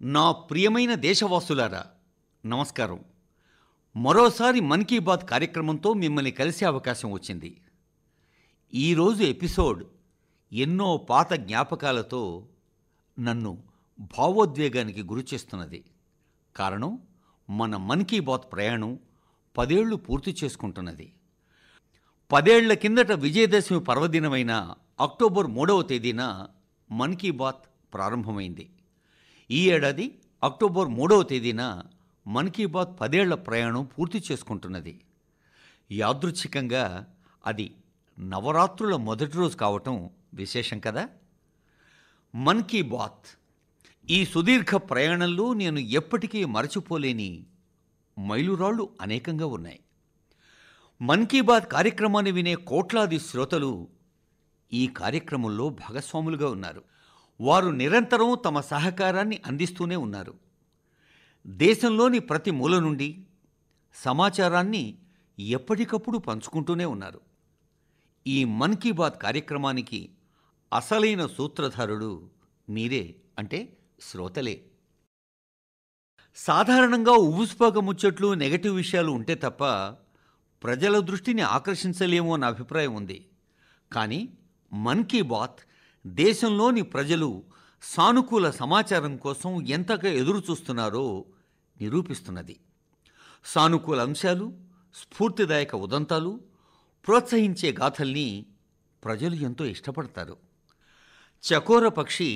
నా ప్రియమైన దేశవాసులారా, నమస్కారం. మరోసారి మన్ కీ బాత్ కార్యక్రమంతో మిమ్మల్ని కలిసే అవకాశం వచ్చింది. ఈరోజు ఎపిసోడ్ ఎన్నో పాత జ్ఞాపకాలతో నన్ను భావోద్వేగానికి గురిచేస్తున్నది. కారణం, మన మన్ కీ బాత్ ప్రయాణం 10 ఏళ్లు పూర్తి చేసుకుంటున్నది. 10 ఏళ్ల కిందట విజయదశమి పర్వదినమైన అక్టోబర్ 3వ తేదీన మన్ కీ బాత్ ప్రారంభమైంది. ఈ ఏడాది అక్టోబర్ 3వ తేదీన మన్ కీ బాత్ 10 ఏళ్ల ప్రయాణం పూర్తి చేసుకుంటున్నది. యాదృచ్ఛికంగా అది నవరాత్రుల మొదటి రోజు కావటం విశేషం కదా. మన్ కీ బాత్ ఈ సుదీర్ఘ ప్రయాణంలో నేను ఎప్పటికీ మరచిపోలేని మైలురాళ్లు అనేకంగా ఉన్నాయి. మన్ కీ బాత్ కార్యక్రమాన్ని వినే కోట్లాది శ్రోతలు ఈ కార్యక్రమంలో భాగస్వాములుగా ఉన్నారు. వారు నిరంతరం తమ సహకారాన్ని అందిస్తూనే ఉన్నారు. దేశంలోని ప్రతి మూల నుండి సమాచారాన్ని ఎప్పటికప్పుడు పంచుకుంటూనే ఉన్నారు. ఈ మన్ కీ బాత్ కార్యక్రమానికి అసలైన సూత్రధారుడు మీరే, అంటే శ్రోతలే. సాధారణంగా ఉబుసుపాక ముచ్చట్లు, నెగటివ్ విషయాలు ఉంటే తప్ప ప్రజల దృష్టిని ఆకర్షించలేమో అన్న అభిప్రాయం ఉంది. కానీ మన్ కీ బాత్ దేశంలోని ప్రజలు సానుకూల సమాచారం కోసం ఎంతగా ఎదురు చూస్తున్నారో నిరూపిస్తున్నది. సానుకూల అంశాలు, స్ఫూర్తిదాయక ఉదంతాలు, ప్రోత్సహించే గాథల్ని ప్రజలు ఎంతో ఇష్టపడతారు. చకోర పక్షి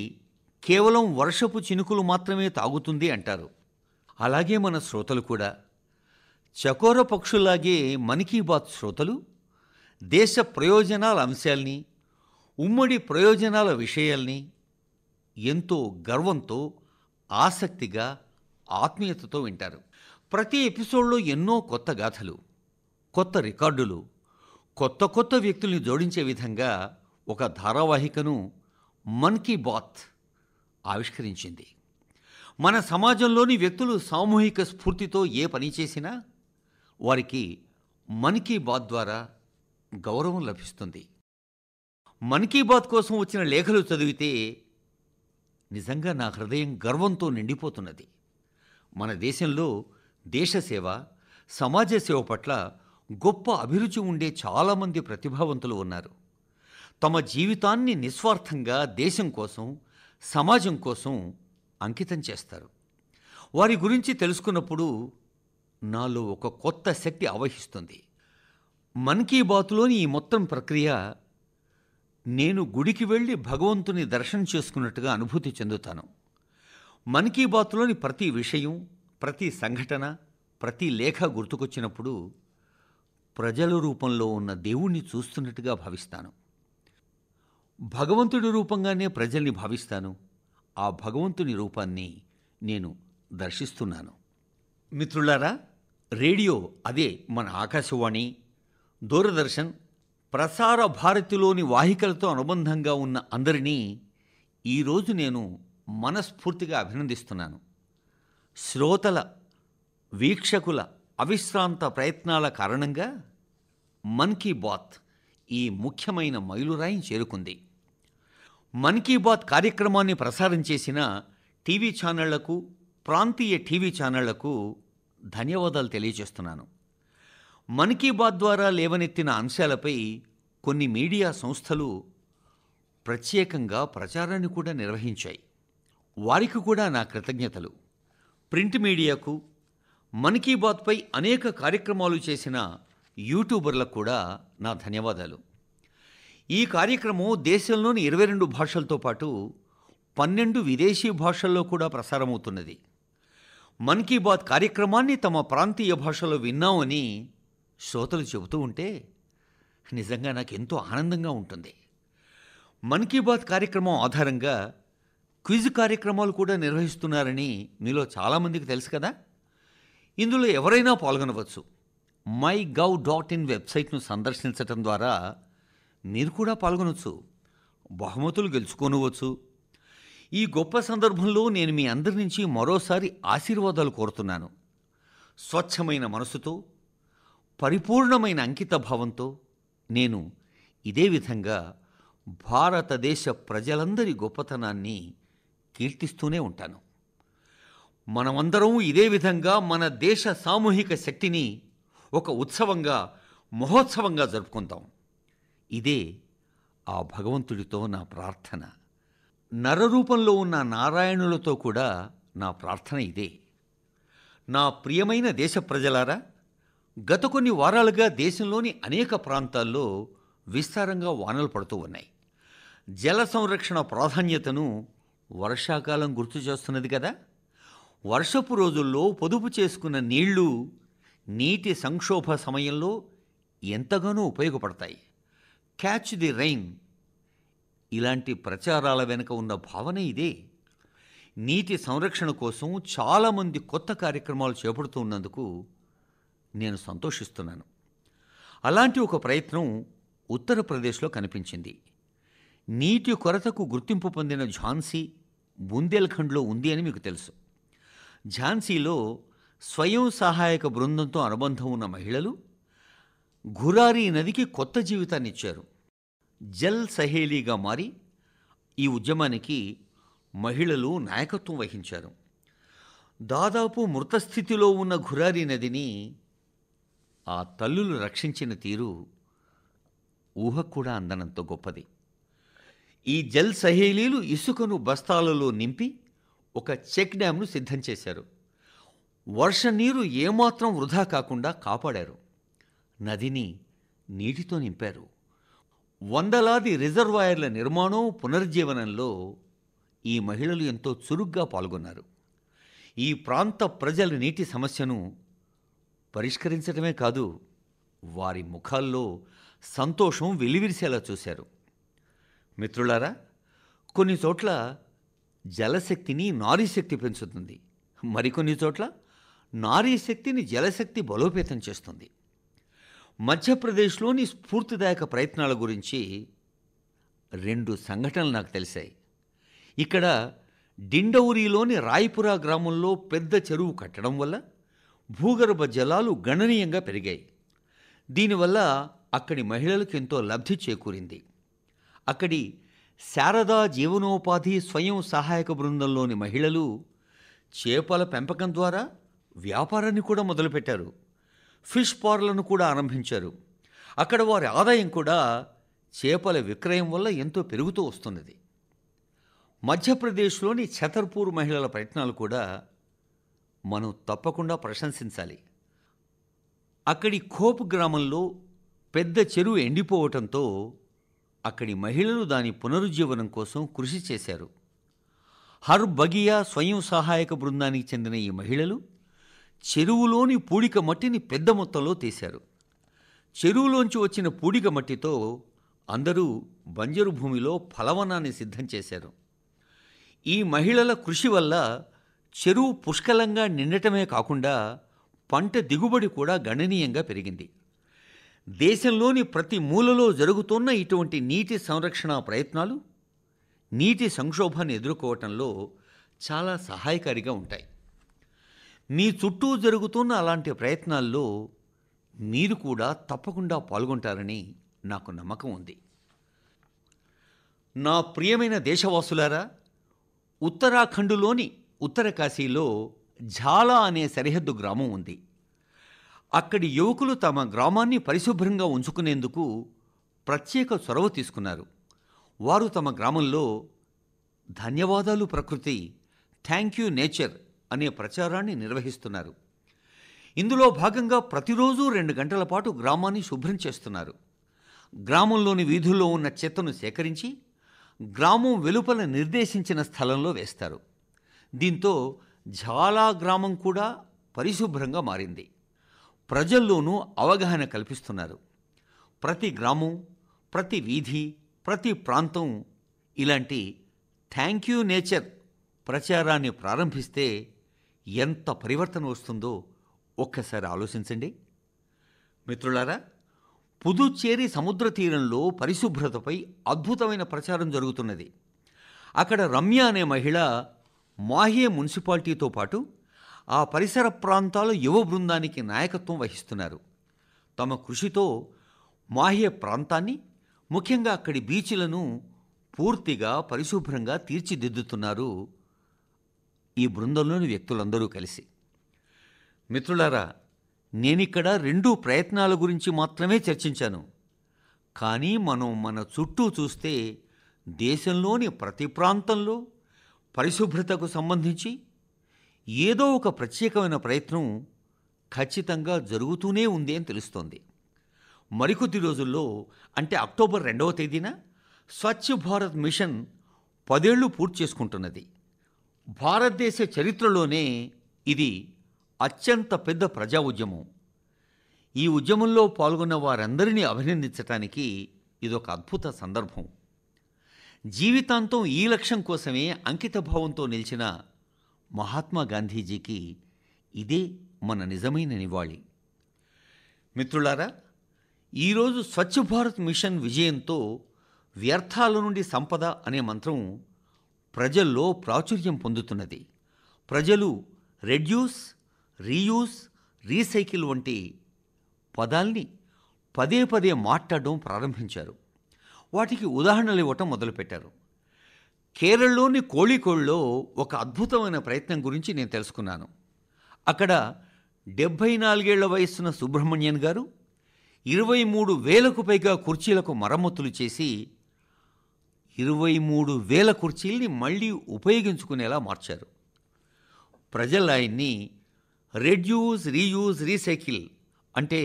కేవలం వర్షపు చినుకులు మాత్రమే తాగుతుంది అంటారు. అలాగే మన శ్రోతలు కూడా చకోర పక్షులాగే మన్ కీ బాత్ శ్రోతలు దేశ ప్రయోజనాల అంశాల్ని, ఉమ్మడి ప్రయోజనాల విషయాల్ని ఎంతో గర్వంతో, ఆసక్తిగా, ఆత్మీయతతో వింటారు. ప్రతి ఎపిసోడ్లో ఎన్నో కొత్త గాథలు, కొత్త రికార్డులు, కొత్త వ్యక్తుల్ని జోడించే విధంగా ఒక ధారావాహికను మన్ కీ బాత్ ఆవిష్కరించింది. మన సమాజంలోని వ్యక్తులు సామూహిక స్ఫూర్తితో ఏ పని చేసినా వారికి మన్ కీ బాత్ ద్వారా గౌరవం లభిస్తుంది. మన్ కీ బాత్ కోసం వచ్చిన లేఖలు చదివితే నిజంగా నా హృదయం గర్వంతో నిండిపోతున్నది. మన దేశంలో దేశసేవ, సమాజ సేవ పట్ల గొప్ప అభిరుచి ఉండే చాలామంది ప్రతిభావంతులు ఉన్నారు. తమ జీవితాన్ని నిస్వార్థంగా దేశం కోసం, సమాజం కోసం అంకితం చేస్తారు. వారి గురించి తెలుసుకున్నప్పుడు నాలో ఒక కొత్త శక్తి ఆవహిస్తుంది. మన్ కీ బాత్లోని ఈ మొత్తం ప్రక్రియ నేను గుడికి వెళ్ళి భగవంతుని దర్శనం చేసుకున్నట్టుగా అనుభూతి చెందుతాను. మన్ కీ బాత్లోని ప్రతి విషయం, ప్రతి సంఘటన, ప్రతి లేఖ గుర్తుకొచ్చినప్పుడు ప్రజల రూపంలో ఉన్న దేవుణ్ణి చూస్తున్నట్టుగా భావిస్తాను. భగవంతుడి రూపంగానే ప్రజల్ని భావిస్తాను. ఆ భగవంతుని రూపాన్ని నేను దర్శిస్తున్నాను. మిత్రులారా, రేడియో, అదే మన ఆకాశవాణి, దూరదర్శన్, ప్రసార భారతిలోని వాహికలతో అనుబంధంగా ఉన్న అందరినీ ఈరోజు నేను మనస్ఫూర్తిగా అభినందిస్తున్నాను. శ్రోతల, వీక్షకుల అవిశ్రాంత ప్రయత్నాల కారణంగా మన్ కీ బాత్ ఈ ముఖ్యమైన మైలురాయిని చేరుకుంది. మన్ కీ బాత్ కార్యక్రమాన్ని ప్రసారం చేసిన టీవీ ఛానళ్లకు, ప్రాంతీయ టీవీ ఛానళ్లకు ధన్యవాదాలు తెలియజేస్తున్నాను. మన్ కీ బాత్ ద్వారా లేవనెత్తిన అంశాలపై కొన్ని మీడియా సంస్థలు ప్రత్యేకంగా ప్రచారాన్ని కూడా నిర్వహించాయి. వారికి కూడా నా కృతజ్ఞతలు. ప్రింట్ మీడియాకు, మన్ కీ బాత్పై అనేక కార్యక్రమాలు చేసిన యూట్యూబర్లకు కూడా నా ధన్యవాదాలు. ఈ కార్యక్రమం దేశంలోని 22 భాషలతో పాటు 12 విదేశీ భాషల్లో కూడా ప్రసారమవుతున్నది. మన్ కీ బాత్ కార్యక్రమాన్ని తమ ప్రాంతీయ భాషలో విన్నామని శ్రోతలు చెబుతూ ఉంటే నిజంగా నాకు ఎంతో ఆనందంగా ఉంటుంది. మన్ కీ బాత్ కార్యక్రమం ఆధారంగా క్విజ్ కార్యక్రమాలు కూడా నిర్వహిస్తున్నారని మీలో చాలామందికి తెలుసు కదా. ఇందులో ఎవరైనా పాల్గొనవచ్చు. mygov.in వెబ్సైట్ను సందర్శించటం ద్వారా మీరు కూడా పాల్గొనవచ్చు, బహుమతులు గెలుచుకోనవచ్చు. ఈ గొప్ప సందర్భంలో నేను మీ అందరి నుంచి మరోసారి ఆశీర్వాదాలు కోరుతున్నాను. స్వచ్ఛమైన మనసుతో, పరిపూర్ణమైన అంకిత భావంతో నేను ఇదే విధంగా భారతదేశ ప్రజలందరి గొప్పతనాన్ని కీర్తిస్తూనే ఉంటాను. మనమందరం ఇదే విధంగా మన దేశ సామూహిక శక్తిని ఒక ఉత్సవంగా, మహోత్సవంగా జరుపుకుందాం. ఇదే ఆ భగవంతుడితో నా ప్రార్థన. నరరూపంలో ఉన్న నారాయణులతో కూడా నా ప్రార్థన ఇదే. నా ప్రియమైన దేశ ప్రజలారా, గత కొన్ని వారాలుగా దేశంలోని అనేక ప్రాంతాల్లో విస్తారంగా వానలు పడుతూ ఉన్నాయి. జల సంరక్షణ ప్రాధాన్యతను వర్షాకాలం గుర్తు చేస్తున్నది కదా. వర్షపు రోజుల్లో పొదుపు చేసుకున్న నీళ్లు నీటి సంక్షోభ సమయంలో ఎంతగానో ఉపయోగపడతాయి. క్యాచ్ ది రెయిన్, ఇలాంటి ప్రచారాల వెనుక ఉన్న భావన ఇదే. నీటి సంరక్షణ కోసం చాలామంది కొత్త కార్యక్రమాలు చేపడుతున్నందుకు నేను సంతోషిస్తున్నాను. అలాంటి ఒక ప్రయత్నం ఉత్తరప్రదేశ్లో కనిపించింది. నీటి కొరతకు గుర్తింపు పొందిన ఝాన్సీ, బుందేల్ఖండ్లో ఉంది అని మీకు తెలుసు. ఝాన్సీలో స్వయం సహాయక బృందంతో అనుబంధం ఉన్న మహిళలు ఘురారీ నదికి కొత్త జీవితాన్ని ఇచ్చారు. జల్ సహేలీగా మారి ఈ ఉద్యమానికి మహిళలు నాయకత్వం వహించారు. దాదాపు మృతస్థితిలో ఉన్న ఘురారీ నదిని ఆ తల్లులు రక్షించిన తీరు ఊహకు కూడా అందనంత గొప్పది. ఈ జల్ సహేలీలు ఇసుకను బస్తాలలో నింపి ఒక చెక్ డ్యాంను సిద్ధం చేశారు. వర్ష నీరు ఏమాత్రం వృధా కాకుండా కాపాడారు. నదిని నీటితో నింపారు. వందలాది రిజర్వాయర్ల నిర్మాణం, పునరుజ్జీవనంలో ఈ మహిళలు ఎంతో చురుగ్గా పాల్గొన్నారు. ఈ ప్రాంత ప్రజల నీటి సమస్యను పరిష్కరించడమే కాదు, వారి ముఖాల్లో సంతోషం వెల్లివిరిసేలా చూశారు. మిత్రులారా, కొన్ని చోట్ల జలశక్తిని నారీశక్తి పెంచుతుంది, మరికొన్ని చోట్ల నారీశక్తిని జలశక్తి బలోపేతం చేస్తుంది. మధ్యప్రదేశ్లోని స్ఫూర్తిదాయక ప్రయత్నాల గురించి 2 సంఘటనలు నాకు తెలిసాయి. ఇక్కడ డిండౌరీలోని రాయ్పురా గ్రామంలో పెద్ద చెరువు కట్టడం వల్ల భూగర్భ జలాలు గణనీయంగా పెరిగాయి. దీనివల్ల అక్కడి మహిళలకు ఎంతో లబ్ధి చేకూరింది. అక్కడి శారదా జీవనోపాధి స్వయం సహాయక బృందంలోని మహిళలు చేపల పెంపకం ద్వారా వ్యాపారాన్ని కూడా మొదలుపెట్టారు. ఫిష్ పార్లను కూడా ఆరంభించారు. అక్కడ వారి ఆదాయం కూడా చేపల విక్రయం వల్ల ఎంతో పెరుగుతూ వస్తున్నది. మధ్యప్రదేశ్లోని ఛతర్పూర్ మహిళల ప్రయత్నాలు కూడా మనం తప్పకుండా ప్రశంసించాలి. అక్కడి ఖోప్ గ్రామంలో పెద్ద చెరువు ఎండిపోవటంతో అక్కడి మహిళలు దాని పునరుజ్జీవనం కోసం కృషి చేశారు. హర్ బగియా స్వయం సహాయక బృందానికి చెందిన ఈ మహిళలు చెరువులోని పూడిక మట్టిని పెద్ద మొత్తంలో తీశారు. చెరువులోంచి వచ్చిన పూడిక మట్టితో అందరూ బంజరు భూమిలో ఫలవనాన్ని సిద్ధం చేశారు. ఈ మహిళల కృషి వల్ల చెరువు పుష్కలంగా నిండటమే కాకుండా పంట దిగుబడి కూడా గణనీయంగా పెరిగింది. దేశంలోని ప్రతి మూలలో జరుగుతున్న ఇటువంటి నీటి సంరక్షణ ప్రయత్నాలు నీటి సంక్షోభాన్ని ఎదుర్కోవటంలో చాలా సహాయకారిగా ఉంటాయి. మీ చుట్టూ జరుగుతున్న అలాంటి ప్రయత్నాల్లో మీరు కూడా తప్పకుండా పాల్గొంటారని నాకు నమ్మకం ఉంది. నా ప్రియమైన దేశవాసులారా, ఉత్తరాఖండ్లోని ఉత్తరకాశీలో ఝాలా అనే సరిహద్దు గ్రామం ఉంది. అక్కడి యువకులు తమ గ్రామాన్ని పరిశుభ్రంగా ఉంచుకునేందుకు ప్రత్యేక చొరవ తీసుకున్నారు. వారు తమ గ్రామంలో ధన్యవాదాలు ప్రకృతి, థ్యాంక్ యూ నేచర్ అనే ప్రచారాన్ని నిర్వహిస్తున్నారు. ఇందులో భాగంగా ప్రతిరోజు 2 గంటల పాటు గ్రామాన్ని శుభ్రం చేస్తున్నారు. గ్రామంలోని వీధుల్లో ఉన్న చెత్తను సేకరించి గ్రామం వెలుపల నిర్దేశించిన స్థలంలో వేస్తారు. దీంతో ఝాలా గ్రామం కూడా పరిశుభ్రంగా మారింది. ప్రజల్లోనూ అవగాహన కల్పిస్తున్నారు. ప్రతి గ్రామం, ప్రతి వీధి, ప్రతి ప్రాంతం ఇలాంటి థ్యాంక్ యూ నేచర్ ప్రచారాన్ని ప్రారంభిస్తే ఎంత పరివర్తన వస్తుందో ఒక్కసారి ఆలోచించండి. మిత్రులారా, పుదుచ్చేరి సముద్ర తీరంలో పరిశుభ్రతపై అద్భుతమైన ప్రచారం జరుగుతున్నది. అక్కడ రమ్య అనే మహిళ మాహే మున్సిపాలిటీతో పాటు ఆ పరిసర ప్రాంతాల యువ బృందానికి నాయకత్వం వహిస్తున్నారు. తమ కృషితో మాహే ప్రాంతాన్ని, ముఖ్యంగా అక్కడి బీచ్లను పూర్తిగా పరిశుభ్రంగా తీర్చిదిద్దుతున్నారు ఈ బృందంలోని వ్యక్తులందరూ కలిసి. మిత్రులారా, నేనిక్కడ 2 ప్రయత్నాల గురించి మాత్రమే చర్చించాను. కానీ మనం మన చుట్టూ చూస్తే దేశంలోని ప్రతి ప్రాంతంలో పరిశుభ్రతకు సంబంధించి ఏదో ఒక ప్రత్యేకమైన ప్రయత్నం ఖచ్చితంగా జరుగుతూనే ఉంది అని తెలుస్తోంది. మరికొద్ది రోజుల్లో, అంటే అక్టోబర్ 2వ తేదీన స్వచ్ఛ భారత్ మిషన్ 10 ఏళ్లు పూర్తి చేసుకుంటున్నది. భారతదేశ చరిత్రలోనే ఇది అత్యంత పెద్ద ప్రజా ఉద్యమం. ఈ ఉద్యమంలో పాల్గొన్న వారందరినీ అభినందించటానికి ఇదొక అద్భుత సందర్భం. జీవితాంతం ఈ లక్ష్యం కోసమే అంకితభావంతో నిలిచిన మహాత్మా గాంధీజీకి ఇదే మన నిజమైన నివాళి. మిత్రులారా, ఈరోజు స్వచ్ఛ భారత్ మిషన్ విజయంతో వ్యర్థాల నుండి సంపద అనే మంత్రం ప్రజల్లో ప్రాచుర్యం పొందుతున్నది. ప్రజలు రెడ్యూస్, రీయూస్, రీసైకిల్ వంటి పదాల్ని పదే పదే మాట్లాడడం ప్రారంభించారు. వాటికి ఉదాహరణలు ఇవ్వటం మొదలుపెట్టారు. కేరళలోని కోళికోడ్లో ఒక అద్భుతమైన ప్రయత్నం గురించి నేను తెలుసుకున్నాను. అక్కడ 74 ఏళ్ల వయస్సున్న సుబ్రహ్మణ్యన్ గారు 23,000కు పైగా కుర్చీలకు మరమ్మతులు చేసి 23,000 కుర్చీల్ని మళ్ళీ ఉపయోగించుకునేలా మార్చారు. ప్రజలు ఆయన్ని రెడ్యూస్, రీయూజ్, రీసైకిల్ అంటే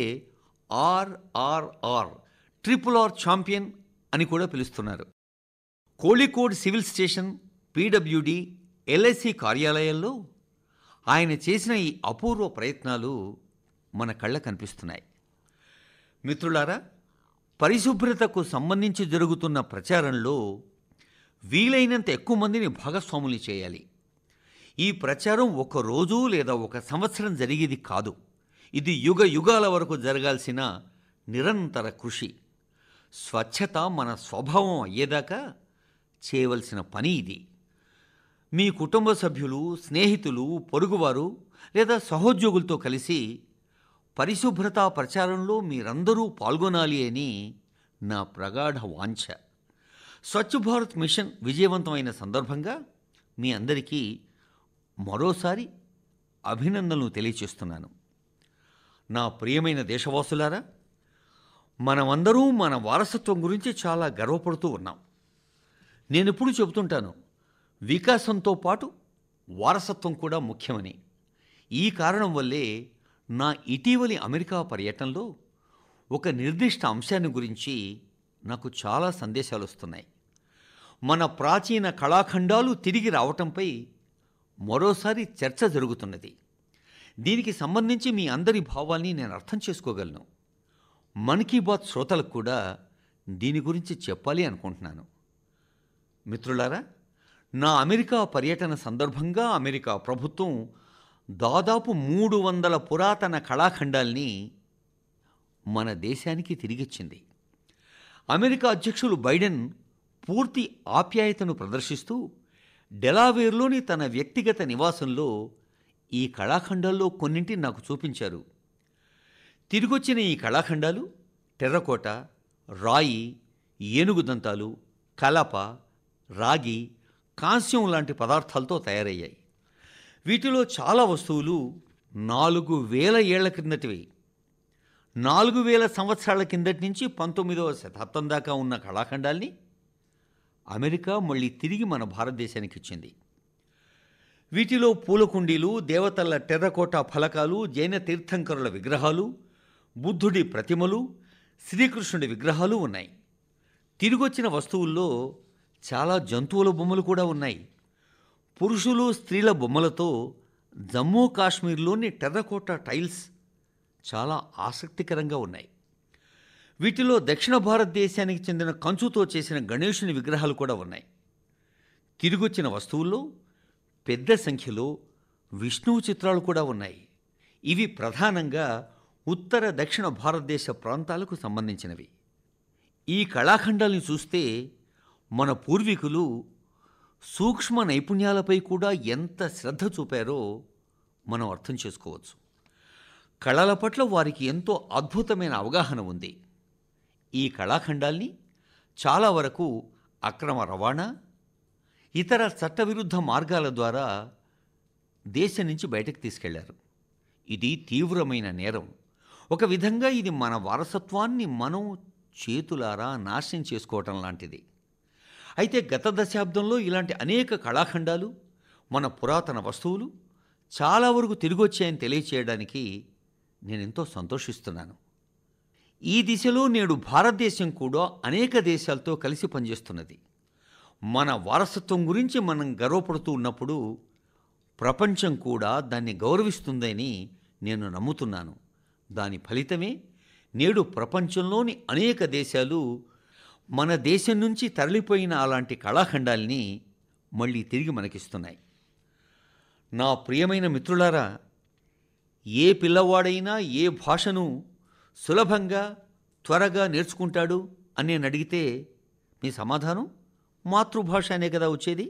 RRR, RRR ఛాంపియన్ అని కూడా పిలుస్తున్నారు. Kozhikode civil station, PWD, LIC కార్యాలయాల్లో ఆయన చేసిన ఈ అపూర్వ ప్రయత్నాలు మన కళ్ళ కనిపిస్తున్నాయి. మిత్రులారా, పరిశుభ్రతకు సంబంధించి జరుగుతున్న ప్రచారంలో వీలైనంత ఎక్కువ మందిని భాగస్వాములు చేయాలి. ఈ ప్రచారం ఒక రోజు లేదా ఒక సంవత్సరం జరిగేది కాదు. ఇది యుగ యుగాల వరకు జరగాల్సిన నిరంతర కృషి. స్వచ్ఛత మన స్వభావం అయ్యేదాకా చేయవలసిన పని ఇది. మీ కుటుంబ సభ్యులు, స్నేహితులు, పొరుగువారు లేదా సహోద్యోగులతో కలిసి పరిశుభ్రతా ప్రచారంలో మీరందరూ పాల్గొనాలి అని నా ప్రగాఢ వాంఛ. స్వచ్ఛ భారత్ మిషన్ విజయవంతమైన సందర్భంగా మీ అందరికీ మరోసారి అభినందనలు తెలియచేస్తున్నాను. నా ప్రియమైన దేశవాసులారా, మనమందరూ మన వారసత్వం గురించి చాలా గర్వపడుతూ ఉన్నాం. నేనెప్పుడు చెబుతుంటాను, వికాసంతో పాటు వారసత్వం కూడా ముఖ్యమని. ఈ కారణం వల్లే నా ఇటీవలి అమెరికా పర్యటనలో ఒక నిర్దిష్ట అంశాన్ని గురించి నాకు చాలా సందేశాలు వస్తున్నాయి. మన ప్రాచీన కళాఖండాలు తిరిగి రావటంపై మరోసారి చర్చ జరుగుతున్నది. దీనికి సంబంధించి మీ అందరి భావాల్ని నేను అర్థం చేసుకోగలను. మన్ కీ బాత్ శ్రోతలకు కూడా దీని గురించి చెప్పాలి అనుకుంటున్నాను. మిత్రులారా, నా అమెరికా పర్యటన సందర్భంగా అమెరికా ప్రభుత్వం దాదాపు 300 పురాతన కళాఖండాల్ని మన దేశానికి తిరిగిచ్చింది. అమెరికా అధ్యక్షులు బైడెన్ పూర్తి ఆప్యాయతను ప్రదర్శిస్తూ డెలావేర్లోని తన వ్యక్తిగత నివాసంలో ఈ కళాఖండాల్లో కొన్నింటిని నాకు చూపించారు. తిరిగొచ్చిన ఈ కళాఖండాలు టెర్రకోట, రాయి, ఏనుగు దంతాలు, కలప, రాగి, కాంస్యం లాంటి పదార్థాలతో తయారయ్యాయి. వీటిలో చాలా వస్తువులు 4,000 ఏళ్ల క్రిందటివి. 4,000 సంవత్సరాల కిందటి నుంచి 19వ శతాబ్దం దాకా ఉన్న కళాఖండాల్ని అమెరికా మళ్ళీ తిరిగి మన భారతదేశానికి ఇచ్చింది. వీటిలో పూలకుండీలు, దేవతల టెర్రకోటా ఫలకాలు, జైన తీర్థంకరుల విగ్రహాలు, బుద్ధుడి ప్రతిమలు, శ్రీకృష్ణుడి విగ్రహాలు ఉన్నాయి. తిరిగొచ్చిన వస్తువుల్లో చాలా జంతువుల బొమ్మలు కూడా ఉన్నాయి. పురుషులు, స్త్రీల బొమ్మలతో జమ్మూ కాశ్మీర్లోని టెర్రకోటా టైల్స్ చాలా ఆసక్తికరంగా ఉన్నాయి. వీటిలో దక్షిణ భారతదేశానికి చెందిన కంచుతో చేసిన గణేశుని విగ్రహాలు కూడా ఉన్నాయి. తిరిగొచ్చిన వస్తువుల్లో పెద్ద సంఖ్యలో విష్ణువు చిత్రాలు కూడా ఉన్నాయి. ఇవి ప్రధానంగా ఉత్తర దక్షిణ భారతదేశ ప్రాంతాలకు సంబంధించినవి. ఈ కళాఖండాల్ని చూస్తే మన పూర్వీకులు సూక్ష్మ నైపుణ్యాలపై కూడా ఎంత శ్రద్ధ చూపారో మనం అర్థం చేసుకోవచ్చు. కళల పట్ల వారికి ఎంతో అద్భుతమైన అవగాహన ఉంది. ఈ కళాఖండాల్ని చాలా వరకు అక్రమ రవాణా, ఇతర చట్టవిరుద్ధ మార్గాల ద్వారా దేశం నుంచి బయటకు తీసుకెళ్లారు. ఇది తీవ్రమైన నేరం. ఒక విధంగా ఇది మన వారసత్వాన్ని మనం చేతులారా నాశనం చేసుకోవటం లాంటిది. అయితే గత దశాబ్దంలో ఇలాంటి అనేక కళాఖండాలు, మన పురాతన వస్తువులు చాలా వరకు తిరిగొచ్చాయని తెలియచేయడానికి నేనెంతో సంతోషిస్తున్నాను. ఈ దిశలో నేడు భారతదేశం కూడా అనేక దేశాలతో కలిసి పనిచేస్తున్నది. మన వారసత్వం గురించి మనం గర్వపడుతూ ఉన్నప్పుడు ప్రపంచం కూడా దాన్ని గౌరవిస్తుందని నేను నమ్ముతున్నాను. దాని ఫలితమే నేడు ప్రపంచంలోని అనేక దేశాలు మన దేశం నుంచి తరలిపోయిన అలాంటి కళాఖండాల్ని మళ్ళీ తిరిగి మనకిస్తున్నాయి. నా ప్రియమైన మిత్రులారా, ఏ పిల్లవాడైనా ఏ భాషను సులభంగా త్వరగా నేర్చుకుంటాడు అని నేను అడిగితే మీ సమాధానం మాతృభాష అనే కదా వచ్చేది.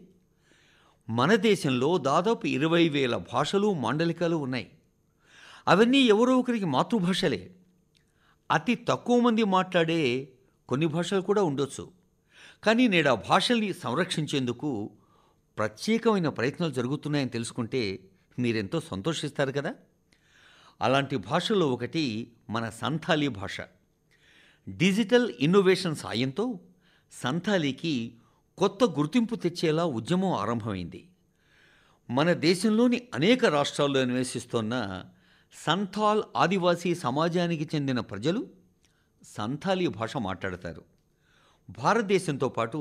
మన దేశంలో దాదాపు 20,000 భాషలు, మాండలికాలు ఉన్నాయి. అవన్నీ ఎవరో ఒకరికి మాతృభాషలే. అతి తక్కువ మంది మాట్లాడే కొన్ని భాషలు కూడా ఉండొచ్చు. కానీ నేడు ఆ భాషల్ని సంరక్షించేందుకు ప్రత్యేకమైన ప్రయత్నాలు జరుగుతున్నాయని తెలుసుకుంటే మీరెంతో సంతోషిస్తారు కదా. అలాంటి భాషల్లో ఒకటి మన సంథాలీ భాష. డిజిటల్ ఇన్నోవేషన్ సాయంతో సంథాలీకి కొత్త గుర్తింపు తెచ్చేలా ఉద్యమం ఆరంభమైంది. మన దేశంలోని అనేక రాష్ట్రాల్లో నివసిస్తున్న సంథాల్ ఆదివాసీ సమాజానికి చెందిన ప్రజలు సంథాలీ భాష మాట్లాడతారు. భారతదేశంతో పాటు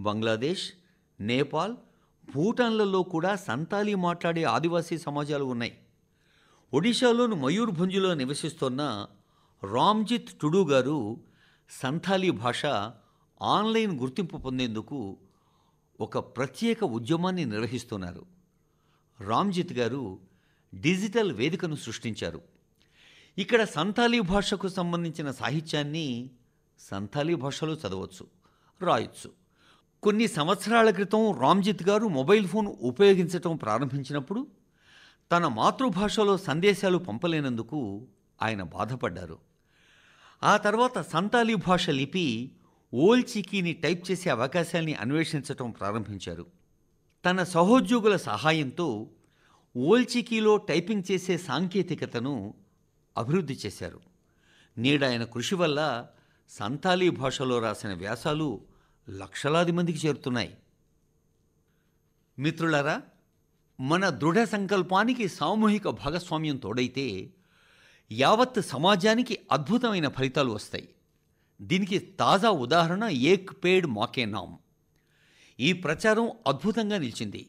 బంగ్లాదేశ్, నేపాల్, భూటాన్లలో కూడా సంతాలీ మాట్లాడే ఆదివాసీ సమాజాలు ఉన్నాయి. ఒడిశాలోని మయూర్భంజ్లో నివసిస్తున్న రామ్జిత్ టుడు గారు సంథాలీ భాష ఆన్లైన్ గుర్తింపు పొందేందుకు ఒక ప్రత్యేక ఉద్యమాన్ని నిర్వహిస్తున్నారు. రామ్జిత్ గారు డిజిటల్ వేదికను సృష్టించారు. ఇక్కడ సంథాలీ భాషకు సంబంధించిన సాహిత్యాన్ని సంథాలీ భాషలో చదవచ్చు, రాయొచ్చు. కొన్ని సంవత్సరాల క్రితం రామ్జిత్ గారు మొబైల్ ఫోన్ ఉపయోగించటం ప్రారంభించినప్పుడు తన మాతృభాషలో సందేశాలు పంపలేనందుకు ఆయన బాధపడ్డారు. ఆ తర్వాత సంతాలీ భాష లిపి ఓల్చికీని టైప్ చేసే అవకాశాన్ని అన్వేషించటం ప్రారంభించారు. తన సహోద్యోగుల సహాయంతో ఓల్చికీలో టైపింగ్ చేసే సాంకేతికతను అభివృద్ధి చేశారు. నేడు ఆయన కృషి వల్ల సంతాలీ భాషలో రాసిన వ్యాసాలు లక్షలాది మందికి చేరుతున్నాయి. మిత్రులారా, మన దృఢ సంకల్పానికి సామూహిక భాగస్వామ్యం తోడైతే యావత్ సమాజానికి అద్భుతమైన ఫలితాలు వస్తాయి. దీనికి తాజా ఉదాహరణ ఏక్ పేడ్ మాకే నామ్. ఈ ప్రచారం అద్భుతంగా నిలిచింది.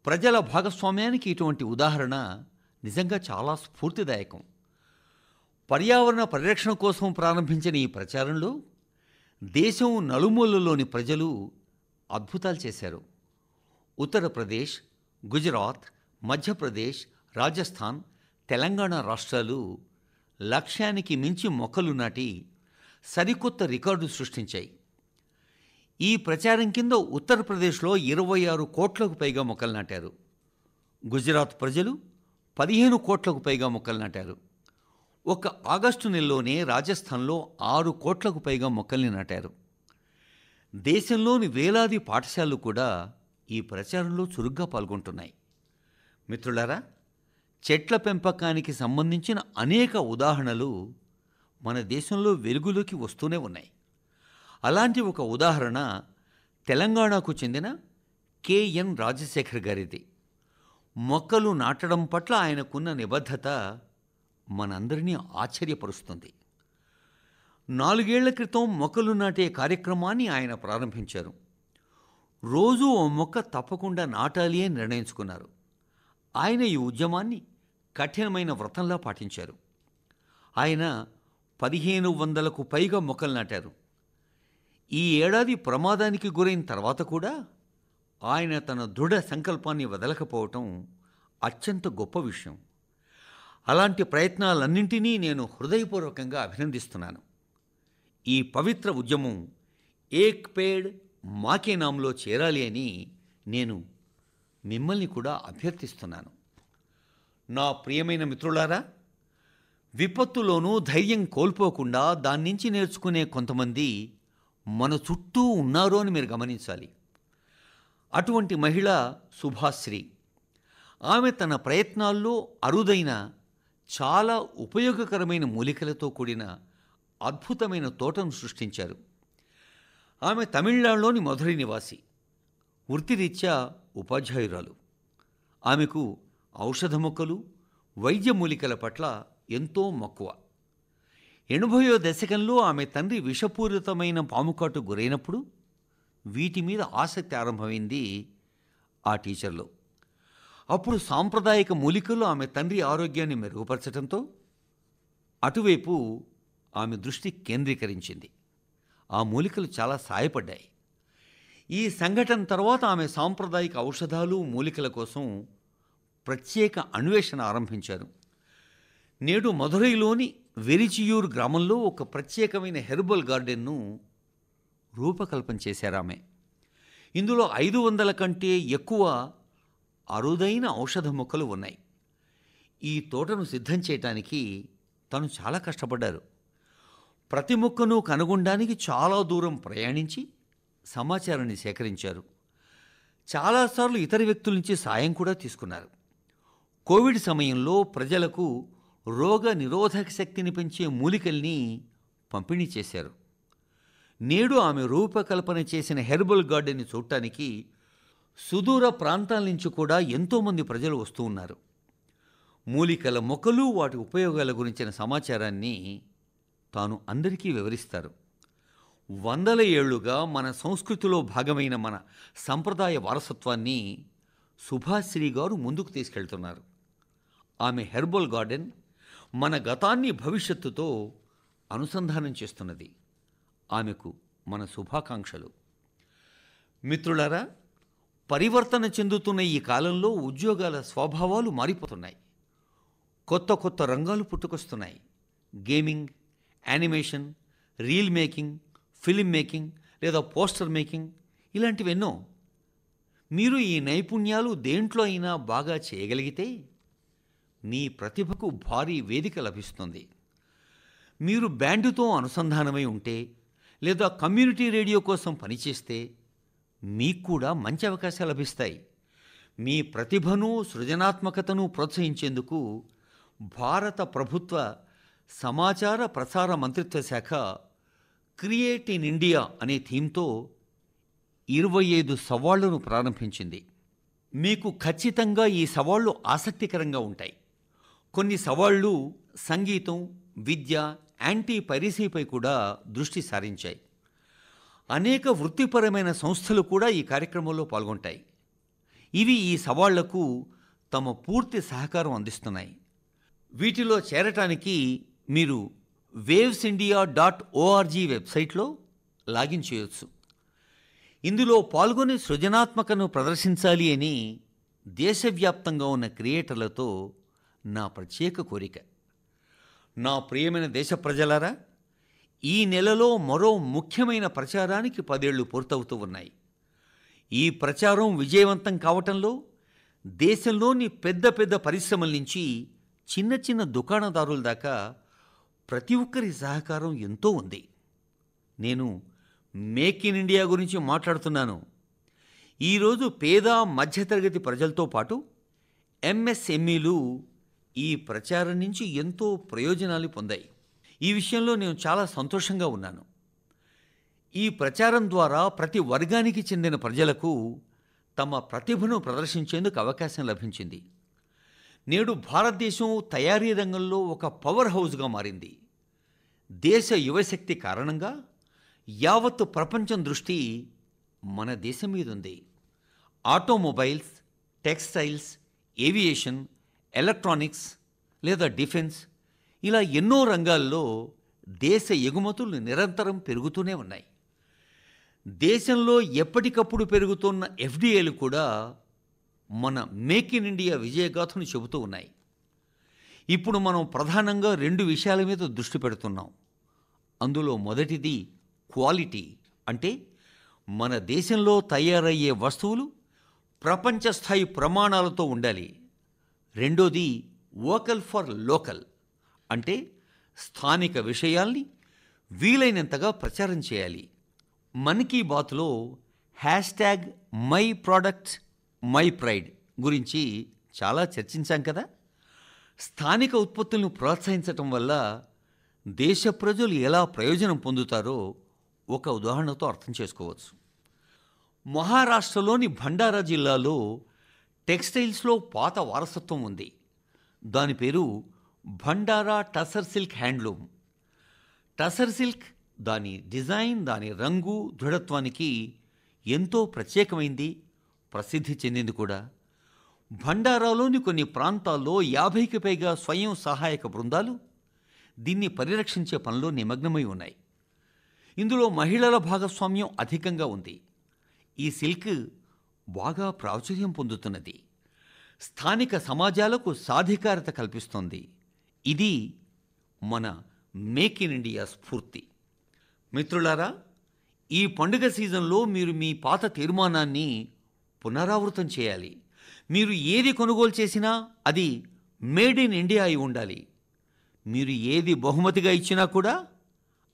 ప్రజల భాగస్వామ్యానికి ఇటువంటి ఉదాహరణ నిజంగా చాలా స్ఫూర్తిదాయకం. పర్యావరణ పరిరక్షణ కోసం ప్రారంభించిన ఈ ప్రచారంలో దేశం నలుమూలలోని ప్రజలు అద్భుతాలు చేశారు. ఉత్తరప్రదేశ్, గుజరాత్, మధ్యప్రదేశ్, రాజస్థాన్, తెలంగాణ రాష్ట్రాలు లక్ష్యానికి మించి మొక్కలు నాటి సరికొత్త రికార్డు సృష్టించాయి. ఈ ప్రచారం కింద ఉత్తరప్రదేశ్లో 26 కోట్లకు పైగా మొక్కలు నాటారు. గుజరాత్ ప్రజలు 15 కోట్లకు పైగా మొక్కలు నాటారు. ఒక ఆగస్టు నెలలోనే రాజస్థాన్లో 6 కోట్లకు పైగా మొక్కల్ని నాటారు. దేశంలోని వేలాది పాఠశాలలు కూడా ఈ ప్రచారంలో చురుగ్గా పాల్గొంటున్నాయి. మిత్రులారా, చెట్ల పెంపకానికి సంబంధించిన అనేక ఉదాహరణలు మన దేశంలో వెలుగులోకి వస్తూనే ఉన్నాయి. అలాంటి ఒక ఉదాహరణ తెలంగాణకు చెందిన కెఎన్ రాజశేఖర్ గారిది. మొక్కలు నాటడం పట్ల ఆయనకున్న నిబద్ధత మనందరినీ ఆశ్చర్యపరుస్తుంది. 4 ఏళ్ల క్రితం మొక్కలు నాటే కార్యక్రమాన్ని ఆయన ప్రారంభించారు. రోజూ ఓ మొక్క తప్పకుండా నాటాలి అని నిర్ణయించుకున్నారు. ఆయన ఈ ఉద్యమాన్ని కఠినమైన వ్రతంలా పాటించారు. ఆయన 1500కు పైగా మొక్కలు నాటారు. ఈ ఏడాది ప్రమాదానికి గురైన తర్వాత కూడా ఆయన తన దృఢ సంకల్పాన్ని వదలకపోవటం అత్యంత గొప్ప విషయం. అలాంటి ప్రయత్నాలన్నింటినీ నేను హృదయపూర్వకంగా అభినందిస్తున్నాను. ఈ పవిత్ర ఉద్యమం ఏక్ పేడ్ మాకే నామ్లో చేరాలి అని నేను మిమ్మల్ని కూడా అభ్యర్థిస్తున్నాను. నా ప్రియమైన మిత్రులారా, విపత్తులోనూ ధైర్యం కోల్పోకుండా దాని నుంచి నేర్చుకునే కొంతమంది మన చుట్టూ ఉన్నారు అని మీరు గమనించాలి. అటువంటి మహిళ సుభాశ్రీ. ఆమె తన ప్రయత్నాల్లో అరుదైన చాలా ఉపయోగకరమైన మూలికలతో కూడిన అద్భుతమైన తోటను సృష్టించారు. ఆమె తమిళనాడులోని మధురై నివాసి, వృత్తిరీత్యా ఉపాధ్యాయురాలు. ఆమెకు ఔషధ మొక్కలు, వైద్య మూలికల పట్ల ఎంతో మక్కువ. 80వ దశకంలో ఆమె తండ్రి విషపూరితమైన పాముకాటు గురైనప్పుడు వీటి మీద ఆసక్తి ఆరంభమైంది ఆ టీచర్లో. అప్పుడు సాంప్రదాయిక మూలికలు ఆమె తండ్రి ఆరోగ్యాన్ని మెరుగుపరచడంతో అటువైపు ఆమె దృష్టి కేంద్రీకరించింది. ఆ మూలికలు చాలా సాయపడ్డాయి. ఈ సంఘటన తర్వాత ఆమె సాంప్రదాయిక ఔషధాలు, మూలికల కోసం ప్రత్యేక అన్వేషణ ఆరంభించారు. నేడు మధురైలోని వెరిచియూర్ గ్రామంలో ఒక ప్రత్యేకమైన హెర్బల్ గార్డెన్ను రూపకల్పన చేశారామె. ఇందులో 500 కంటే ఎక్కువ అరుదైన ఔషధ మొక్కలు ఉన్నాయి. ఈ తోటను సిద్ధం చేయటానికి తను చాలా కష్టపడ్డారు. ప్రతి మొక్కను కనుగొనడానికి చాలా దూరం ప్రయాణించి సమాచారాన్ని సేకరించారు. చాలాసార్లు ఇతర వ్యక్తుల నుంచి సాయం కూడా తీసుకున్నారు. కోవిడ్ సమయంలో ప్రజలకు రోగ నిరోధక శక్తిని పెంచే మూలికల్ని పంపిణీ చేశారు. నేడు ఆమె రూపకల్పన చేసిన హెర్బల్ గార్డెన్ని చూడటానికి సుదూర ప్రాంతాల నుంచి కూడా ఎంతోమంది ప్రజలు వస్తూ ఉన్నారు. మూలికల మొక్కలు, వాటి ఉపయోగాల గురించిన సమాచారాన్ని తాను అందరికీ వివరిస్తారు. 100 ఏళ్లుగా మన సంస్కృతిలో భాగమైన మన సంప్రదాయ వారసత్వాన్ని సుభాశ్రీ గారు ముందుకు తీసుకెళ్తున్నారు. ఆమె హెర్బల్ గార్డెన్ మన గతాన్ని భవిష్యత్తుతో అనుసంధానం చేస్తున్నది. ఆమెకు మన శుభాకాంక్షలు. మిత్రులారా, పరివర్తన చెందుతున్న ఈ కాలంలో ఉద్యోగాల స్వభావాలు మారిపోతున్నాయి. కొత్త కొత్త రంగాలు పుట్టుకొస్తున్నాయి. Gaming, animation, reel making, film making లేదా పోస్టర్ మేకింగ్ ఇలాంటివెన్నో. మీరు ఈ నైపుణ్యాలు దేంట్లో అయినా బాగా చేయగలిగితే మీ ప్రతిభకు భారీ వేదిక లభిస్తుంది. మీరు బ్యాండుతో అనుసంధానమై ఉంటే లేదా కమ్యూనిటీ రేడియో కోసం పనిచేస్తే మీకు కూడా మంచి అవకాశాలు లభిస్తాయి. మీ ప్రతిభను, సృజనాత్మకతను ప్రోత్సహించేందుకు భారత ప్రభుత్వ సమాచార ప్రసార మంత్రిత్వ శాఖ క్రియేట్ ఇన్ ఇండియా అనే థీమ్తో 25 సవాళ్లను ప్రారంభించింది. మీకు ఖచ్చితంగా ఈ సవాళ్లు ఆసక్తికరంగా ఉంటాయి. కొన్ని సవాళ్లు సంగీతం, విద్య, యాంటీ పైరసీపై కూడా దృష్టి సారించాయి. అనేక వృత్తిపరమైన సంస్థలు కూడా ఈ కార్యక్రమంలో పాల్గొంటాయి. ఇవి ఈ సవాళ్లకు తమ పూర్తి సహకారం అందిస్తున్నాయి. వీటిలో చేరటానికి మీరు wavesindia.org వెబ్సైట్లో లాగిన్ చేయొచ్చు. ఇందులో పాల్గొని సృజనాత్మకను ప్రదర్శించాలి అని దేశవ్యాప్తంగా ఉన్న క్రియేటర్లతో నా ప్రత్యేక కోరిక. నా ప్రియమైన దేశ ప్రజలారా, ఈ నెలలో మరో ముఖ్యమైన ప్రచారానికి 10 ఏళ్లు పూర్తవుతూ ఉన్నాయి. ఈ ప్రచారం విజయవంతం కావటంలో దేశంలోని పెద్ద పెద్ద పరిశ్రమల నుంచి చిన్న చిన్న దుకాణదారుల దాకా ప్రతి ఒక్కరి సహకారం ఎంతో ఉంది. నేను మేక్ ఇన్ ఇండియా గురించి మాట్లాడుతున్నాను. ఈరోజు పేద, మధ్యతరగతి ప్రజలతో పాటు ఎంఎస్ఎంఈలు ఈ ప్రచారం నుంచి ఎంతో ప్రయోజనాలు పొందాయి. ఈ విషయంలో నేను చాలా సంతోషంగా ఉన్నాను. ఈ ప్రచారం ద్వారా ప్రతి వర్గానికి చెందిన ప్రజలకు తమ ప్రతిభను ప్రదర్శించేందుకు అవకాశం లభించింది. నేడు భారతదేశం తయారీ రంగంలో ఒక పవర్ హౌస్గా మారింది. దేశ యువశక్తి కారణంగా యావత్తు ప్రపంచం దృష్టి మన దేశం మీద ఉంది. ఆటోమొబైల్స్, టెక్స్టైల్స్, ఏవియేషన్, ఎలక్ట్రానిక్స్ లేదా డిఫెన్స్ ఇలా ఎన్నో రంగాల్లో దేశ ఎగుమతులు నిరంతరం పెరుగుతూనే ఉన్నాయి. దేశంలో ఎప్పటికప్పుడు పెరుగుతున్న ఎఫ్డిఏలు కూడా మన మేక్ ఇన్ ఇండియా విజయగాథను చెబుతూ ఉన్నాయి. ఇప్పుడు మనం ప్రధానంగా 2 విషయాల మీద దృష్టి పెడుతున్నాం. అందులో మొదటిది క్వాలిటీ, అంటే మన దేశంలో తయారయ్యే వస్తువులు ప్రపంచ స్థాయి ప్రమాణాలతో ఉండాలి. రెండోది వోకల్ ఫర్ లోకల్, అంటే స్థానిక విషయాల్ని వీలైనంతగా ప్రచారం చేయాలి. మన్ కీ బాత్లో #మై ప్రోడక్ట్ మై ప్రైడ్ గురించి చాలా చర్చించాం కదా. స్థానిక ఉత్పత్తులను ప్రోత్సహించటం వల్ల దేశ ప్రజలు ఎలా ప్రయోజనం పొందుతారో ఒక ఉదాహరణతో అర్థం చేసుకోవచ్చు. మహారాష్ట్రలోని భండారా జిల్లాలో టెక్స్టైల్స్లో పాత వారసత్వం ఉంది. దాని పేరు bhandara tussar silk handloom. Tussar silk దాని డిజైన్, దాని రంగు, దృఢత్వానికి ఎంతో ప్రత్యేకమైంది, ప్రసిద్ధి చెందింది కూడా. భండారాలోని కొన్ని ప్రాంతాల్లో 50కి పైగా స్వయం సహాయక బృందాలు దీన్ని పరిరక్షించే పనిలో నిమగ్నమై ఉన్నాయి. ఇందులో మహిళల భాగస్వామ్యం అధికంగా ఉంది. ఈ సిల్క్ బాగా ప్రాచుర్యం పొందుతున్నది. స్థానిక సమాజాలకు సాధికారత కల్పిస్తోంది. ఇది మన మేక్ ఇన్ ఇండియా స్ఫూర్తి. మిత్రులారా, ఈ పండుగ సీజన్లో మీరు మీ పాత తీర్మానాన్ని పునరావృతం చేయాలి. మీరు ఏది కొనుగోలు చేసినా అది మేడ్ ఇన్ ఇండియా అయి ఉండాలి. మీరు ఏది బహుమతిగా ఇచ్చినా కూడా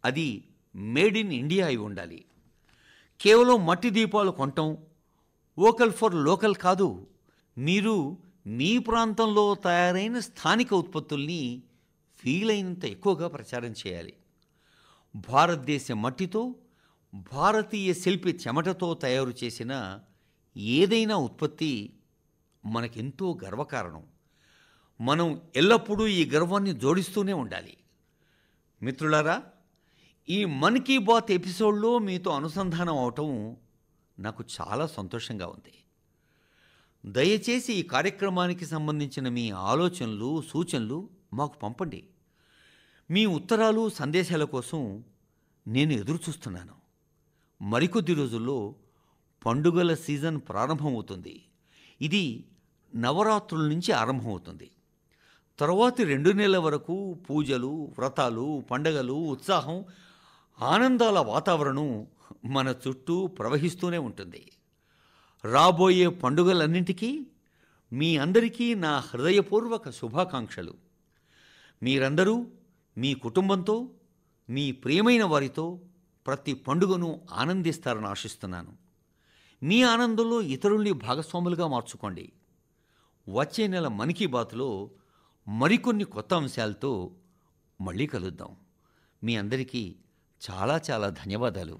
అది మేడ్ ఇన్ ఇండియా అయి ఉండాలి. కేవలం మట్టి దీపాలు కొనటం, వోకల్ ఫర్ లోకల్ కాదు. మీరు మీ ప్రాంతంలో తయారైన స్థానిక ఉత్పత్తుల్ని వీలైనంత ఎక్కువగా ప్రచారం చేయాలి. భారతదేశ మట్టితో, భారతీయ శిల్పి చెమటతో తయారు చేసిన ఏదైనా ఉత్పత్తి మనకెంతో గర్వకారణం. మనం ఎల్లప్పుడూ ఈ గర్వాన్ని జోడిస్తూనే ఉండాలి. మిత్రులారా, ఈ మన్ కీ బాత్ ఎపిసోడ్లో మీతో అనుసంధానం అవటం నాకు చాలా సంతోషంగా ఉంది. దయచేసి ఈ కార్యక్రమానికి సంబంధించిన మీ ఆలోచనలు, సూచనలు మాకు పంపండి. మీ ఉత్తరాలు, సందేశాల కోసం నేను ఎదురుచూస్తున్నాను. మరికొద్ది రోజుల్లో పండుగల సీజన్ ప్రారంభమవుతుంది. ఇది నవరాత్రుల నుంచి ఆరంభమవుతుంది. తరువాతి 2 నెలల వరకు పూజలు, వ్రతాలు, పండగలు, ఉత్సాహం, ఆనందాల వాతావరణం మన చుట్టూ ప్రవహిస్తూనే ఉంటుంది. రాబోయే పండుగలన్నింటికీ మీ అందరికీ నా హృదయపూర్వక శుభాకాంక్షలు. మీరందరూ మీ కుటుంబంతో, మీ ప్రియమైన వారితో ప్రతి పండుగను ఆనందిస్తారని ఆశిస్తున్నాను. మీ ఆనందంలో ఇతరుల్ని భాగస్వాములుగా మార్చుకోండి. వచ్చే నెల మన్ కీ బాత్లో మరికొన్ని కొత్త అంశాలతో మళ్ళీ కలుద్దాం. మీ అందరికీ చాలా చాలా ధన్యవాదాలు.